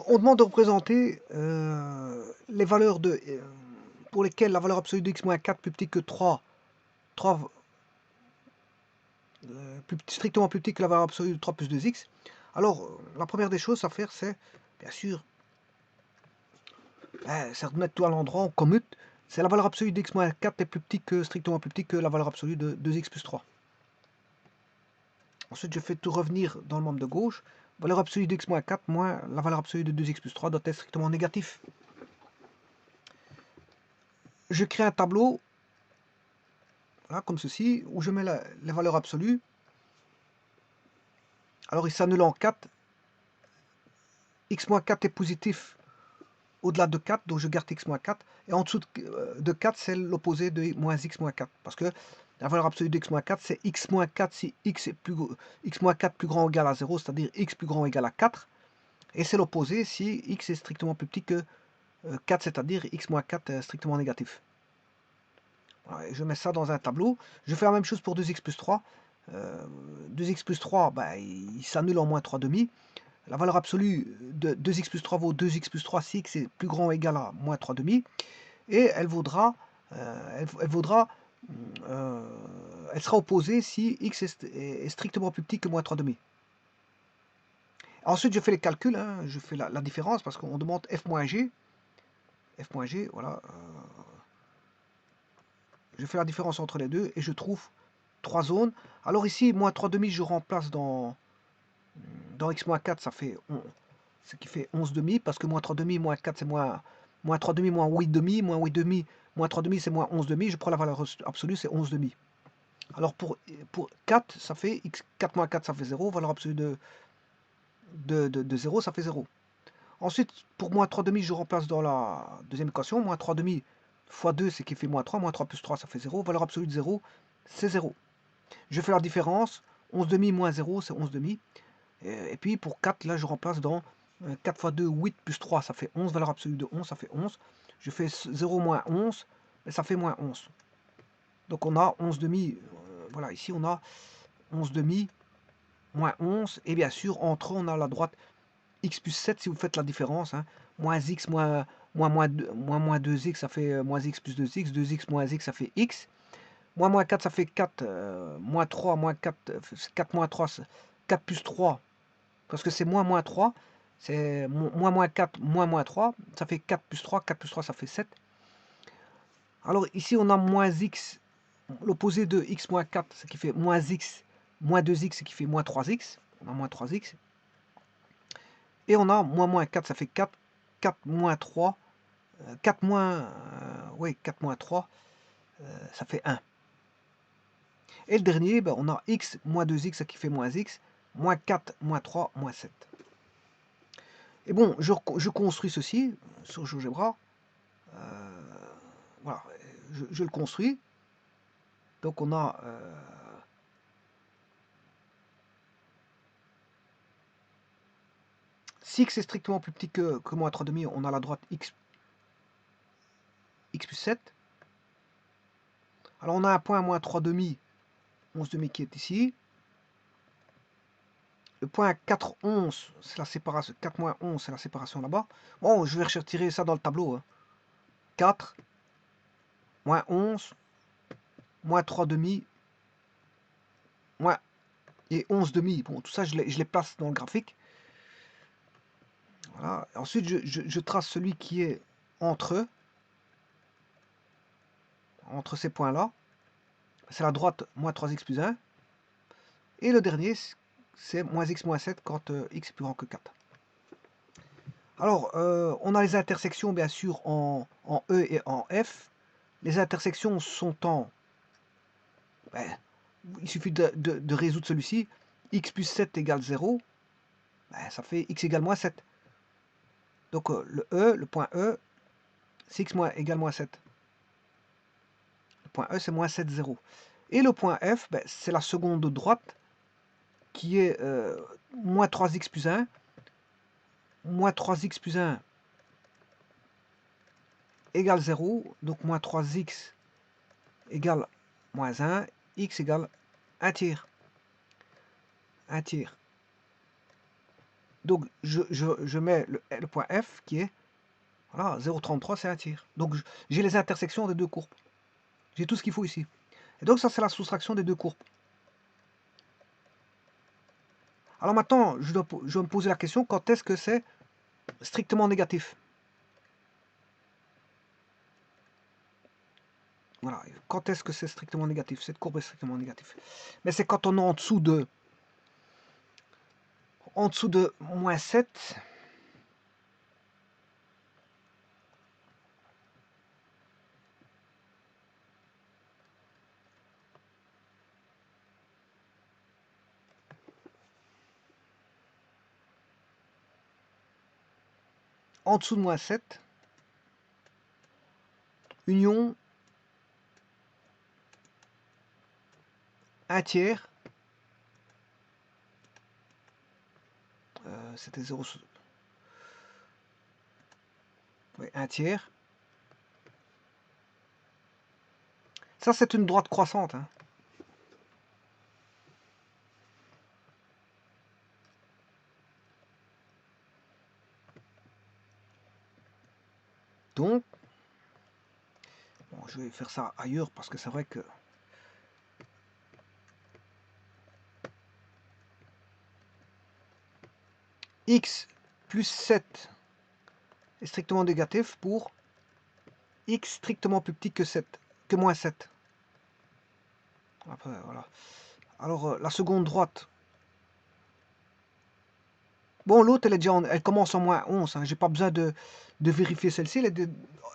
On demande de représenter les valeurs pour lesquelles la valeur absolue de x moins 4 plus petit que 3, strictement plus petit que la valeur absolue de 3 plus 2x. Alors, la première des choses à faire, c'est, bien sûr, c'est remettre tout à l'endroit, on commute. C'est la valeur absolue de x moins 4 est plus petit que, strictement plus petit que la valeur absolue de 2x plus 3. Ensuite, je fais tout revenir dans le membre de gauche. Valeur absolue de x moins 4 moins la valeur absolue de 2x plus 3 doit être strictement négatif. Je crée un tableau, là, comme ceci, où je mets les valeurs absolues. Alors, il s'annule en 4. X moins 4 est positif au-delà de 4, donc je garde x moins 4. Et en dessous de 4, c'est l'opposé de moins x moins 4. Parce que la valeur absolue de x moins 4, c'est x moins 4 si x moins 4 plus grand ou égal à 0, c'est-à-dire x plus grand ou égal à 4. Et c'est l'opposé si x est strictement plus petit que 4, c'est-à-dire x moins 4 est strictement négatif. Voilà, je mets ça dans un tableau. Je fais la même chose pour 2x plus 3. 2x plus 3, il s'annule en moins 3 demi. La valeur absolue de 2x plus 3 vaut 2x plus 3 si x est plus grand ou égal à moins 3 demi. Et elle sera opposée si x est strictement plus petit que moins 3 demi. Ensuite, je fais les calculs, je fais la différence parce qu'on demande f moins g. F moins g, voilà. Je fais la différence entre les deux et je trouve 3 zones. Alors ici, moins 3 demi, je remplace dans x moins 4, ça fait ce qui fait 11 demi, parce que moins 3 demi, moins 4, c'est moins 3 demi, moins 8 demi, moins 8 demi, moins 3 demi, c'est moins 11 demi. Je prends la valeur absolue, c'est 11 demi. Alors pour 4, ça fait x, 4 moins 4, ça fait 0. Valeur absolue de 0, ça fait 0. Ensuite, pour moins 3 demi, je remplace dans la deuxième équation. Moins 3 demi fois 2, c'est qui fait moins 3. Moins 3 plus 3, ça fait 0. Valeur absolue de 0, c'est 0. Je fais la différence. 11 demi moins 0, c'est 11 demi. Et puis pour 4, là, je remplace dans 4 fois 2, 8 plus 3, ça fait 11. Valeur absolue de 11, ça fait 11. Je fais 0 moins 11, et ça fait moins 11. Donc on a 11 demi. Voilà, ici on a 11 demi moins 11. Et bien sûr, entre eux, on a la droite x plus 7 si vous faites la différence. Moins x moins 2x, ça fait moins x plus 2x. 2x moins x, ça fait x. Moins 4, ça fait 4. Moins 3, moins 4, 4 moins 3, 4 plus 3. Parce que c'est moins 3. C'est moins 4, moins 3. Ça fait 4 plus 3. 4 plus 3, ça fait 7. Alors ici, on a moins x. L'opposé de x moins 4, ce qui fait moins x. Moins 2x, ce qui fait moins 3x. On a moins 3x. Et on a moins 4, ça fait 4. 4 moins 3. 4 moins... oui, 4 moins 3, ça fait 1. Et le dernier, on a x moins 2x, ce qui fait moins x. Moins 4, moins 3, moins 7. Et bon, je construis ceci sur GeoGebra. Voilà, je le construis. Donc on a si x est strictement plus petit que moins 3 demi, on a la droite x plus 7. Alors on a un point moins 3 demi, 11 demi qui est ici. Le point 4, 11, c'est la séparation. 4 moins 11, c'est la séparation là-bas. Bon, je vais retirer ça dans le tableau. 4, moins 11, moins 3 demi, moins et 11 demi. Bon, tout ça, je les place dans le graphique. Voilà. Ensuite, je trace celui qui est entre ces points-là. C'est la droite, moins 3x plus 1. Et le dernier, c'est moins x moins 7 quand x est plus grand que 4. Alors, on a les intersections, bien sûr, en E et en F. Les intersections sont en... il suffit de résoudre celui-ci. X plus 7 égale 0. Ça fait x égale moins 7. Donc, le point E, c'est x égale moins 7. Le point E, c'est moins 7, 0. Et le point F, c'est la seconde droite qui est moins 3x plus 1. Moins 3x plus 1 égale 0. Donc, moins 3x égale moins 1. X égale 1 tiers. 1 tiers. Donc, je mets le point F qui est, voilà, 0,33, c'est un tiers. Donc, j'ai les intersections des deux courbes. J'ai tout ce qu'il faut ici. Et donc, ça, c'est la soustraction des deux courbes. Alors maintenant, je dois me poser la question, quand est-ce que c'est strictement négatif? Voilà, quand est-ce que c'est strictement négatif? Cette courbe est strictement négative. Mais c'est quand on est en dessous de moins 7. En dessous de moins 7, union 1 tiers, c'était 0, ouais, 1 tiers. Ça, c'est une droite croissante, hein. Donc, bon, je vais faire ça ailleurs parce que c'est vrai que x plus 7 est strictement négatif pour x strictement plus petit que moins 7. Après, voilà. Alors, la seconde droite. Bon, l'autre, elle commence en moins 11. Hein. J'ai pas besoin de vérifier celle-ci.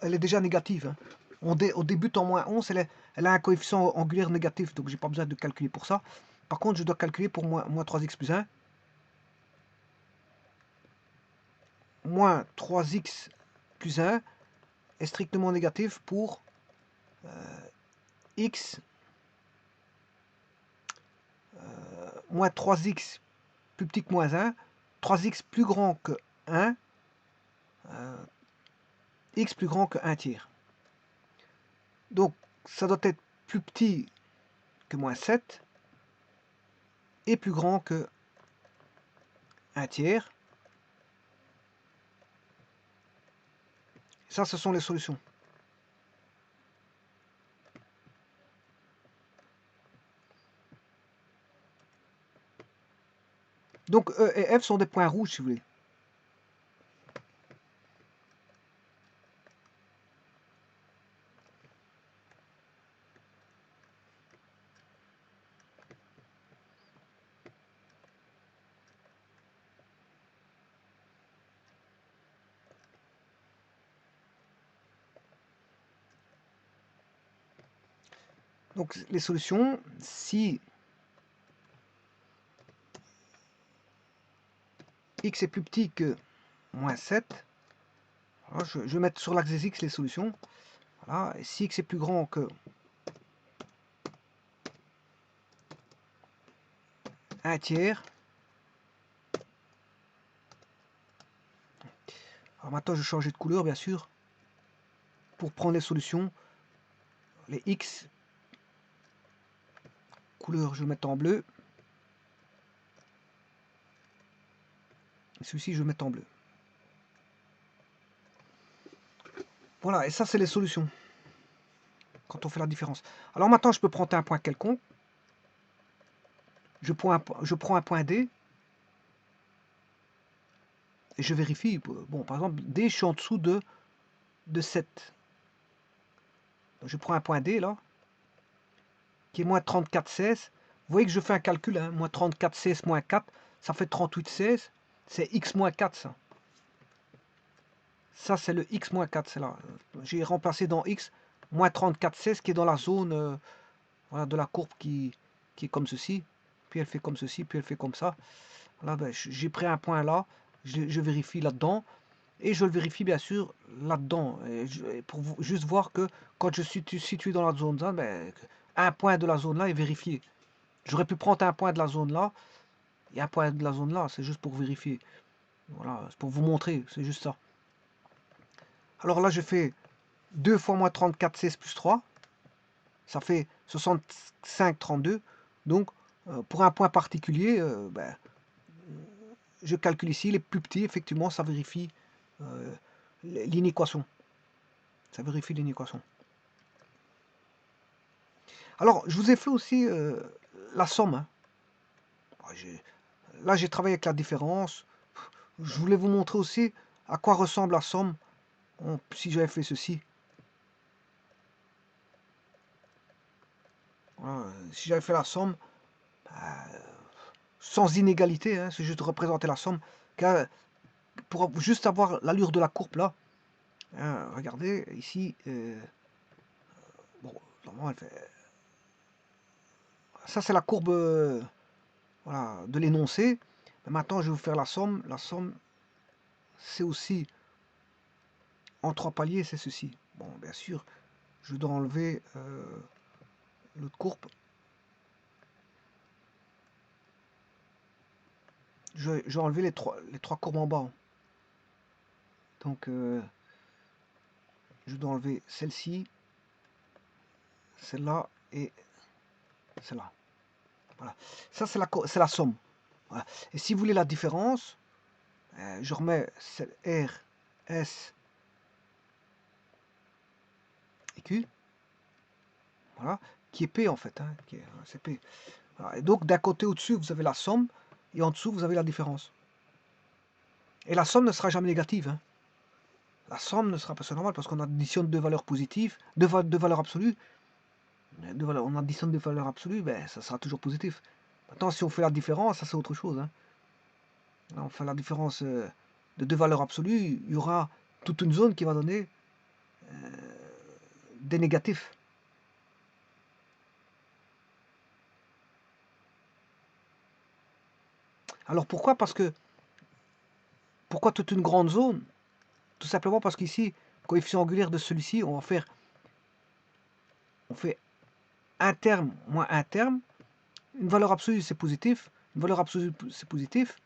Elle est déjà négative. Hein. On débute en moins 11. Elle a un coefficient angulaire négatif. Donc, j'ai pas besoin de calculer pour ça. Par contre, je dois calculer pour moins 3x plus 1. Moins 3x plus 1 est strictement négatif pour x moins 3x plus petit que moins 1, 3x plus grand que 1, x plus grand que 1 tiers. Donc, ça doit être plus petit que moins 7 et plus grand que 1 tiers. Ça, ce sont les solutions. Donc, E et F sont des points rouges, si vous voulez. Donc, les solutions, si x est plus petit que moins 7, alors je vais mettre sur l'axe des x les solutions. Voilà. Et si x est plus grand que 1 tiers, alors maintenant je vais changer de couleur bien sûr, pour prendre les solutions, les x, couleur je vais mettre en bleu, et celui-ci je vais mettre en bleu. Voilà, et ça c'est les solutions, quand on fait la différence. Alors maintenant je peux prendre un point quelconque, je prends un point D, et je vérifie, bon par exemple D je suis en dessous de 7. Donc, je prends un point D là, qui est moins 34,16. Vous voyez que je fais un calcul, hein, moins 34,16 moins 4, ça fait 38,16. C'est x moins 4 ça. Ça c'est le x moins 4, c'est là. J'ai remplacé dans x moins 34,16 qui est dans la zone voilà, de la courbe qui est comme ceci. Puis elle fait comme ceci, puis elle fait comme ça. Là, ben, j'ai pris un point là, je vérifie là-dedans. Et je le vérifie bien sûr là-dedans. Pour juste voir que quand je suis situé dans la zone là, ben, un point de la zone là est vérifié. J'aurais pu prendre un point de la zone là et un point de la zone là, c'est juste pour vérifier. Voilà, c'est pour vous montrer, c'est juste ça. Alors là, je fais 2 fois moins 34, 16 plus 3. Ça fait 65, 32. Donc, pour un point particulier, ben, je calcule ici, les plus petits, effectivement, ça vérifie l'inéquation. Ça vérifie l'inéquation. Alors, je vous ai fait aussi la somme. Hein. Là, j'ai travaillé avec la différence. Je voulais vous montrer aussi à quoi ressemble la somme si j'avais fait ceci. Voilà, si j'avais fait la somme, sans inégalité, hein, c'est juste de représenter la somme, car pour juste avoir l'allure de la courbe là, hein, regardez ici, bon, normalement elle fait, ça c'est la courbe voilà, de l'énoncé. Maintenant je vais vous faire la somme. La somme c'est aussi en 3 paliers, c'est ceci. Bon, bien sûr, je dois enlever l'autre courbe. Je vais enlever les trois courbes en bas. Donc je dois enlever celle-ci, celle-là et celle-là. Voilà. Ça c'est la somme. Voilà. Et si vous voulez la différence, je remets R, S et Q. Voilà. Qui est P en fait. Hein, c'est P. Voilà. Et donc d'un côté au-dessus vous avez la somme et en dessous vous avez la différence. Et la somme ne sera jamais négative. Hein. La somme ne sera pas normale parce qu'on additionne deux valeurs positives, deux valeurs absolues. On additionne deux valeurs absolues, ben, ça sera toujours positif. Maintenant, si on fait la différence, ça c'est autre chose. Hein. Là, on fait la différence de deux valeurs absolues, il y aura toute une zone qui va donner des négatifs. Alors pourquoi? Pourquoi toute une grande zone? Tout simplement parce qu'ici, coefficient angulaire de celui-ci, on fait un terme moins un terme. Une valeur absolue, c'est positif. Une valeur absolue, c'est positif.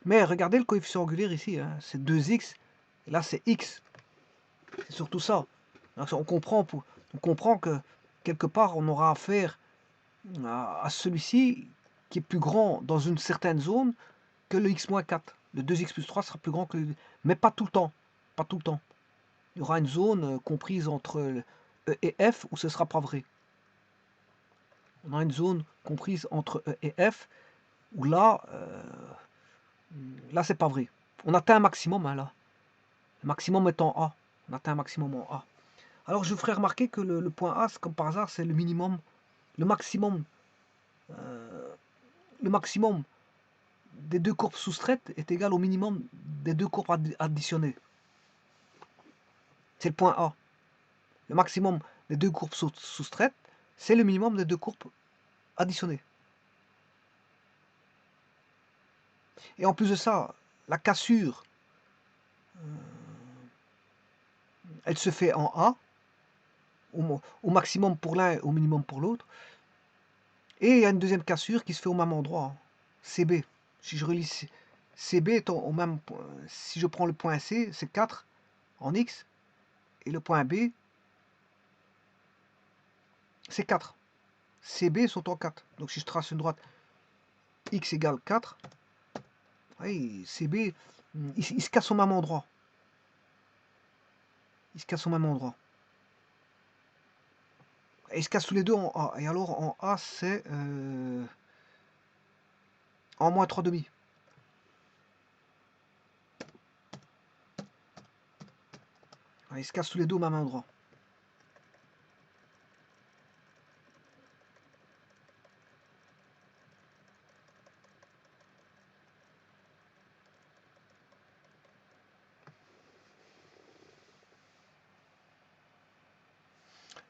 Mais regardez le coefficient angulaire ici, hein, c'est 2x. Et là, c'est x. C'est surtout ça. Donc, on comprend que quelque part, on aura affaire à celui-ci qui est plus grand dans une certaine zone que le x-4. Le 2x plus 3 sera plus grand que le... Mais pas tout le temps. Pas tout le temps. Il y aura une zone comprise entre E et F où ce ne sera pas vrai. On a une zone comprise entre E et F où là, c'est pas vrai. On atteint un maximum hein, là. Le maximum est en A. On atteint un maximum en A. Alors je vous ferai remarquer que le point A, comme par hasard, c'est le minimum, le maximum des deux courbes soustraites est égal au minimum des deux courbes additionnées. C'est le point A. Le maximum des deux courbes soustraites, c'est le minimum des deux courbes additionnées. Et en plus de ça, la cassure, elle se fait en A, au maximum pour l'un et au minimum pour l'autre. Et il y a une deuxième cassure qui se fait au même endroit, CB. Si je relis CB étant au même point, si je prends le point C, c'est 4 en X, et le point B, c'est 4. CB sont en 4. Donc si je trace une droite X égale 4, oui, CB, il se casse au même endroit. Il se casse au même endroit. Et ils se cassent tous les deux en A. Et alors en A, c'est en moins 3 demi. Ils se cassent tous les deux au même endroit.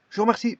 Je vous remercie.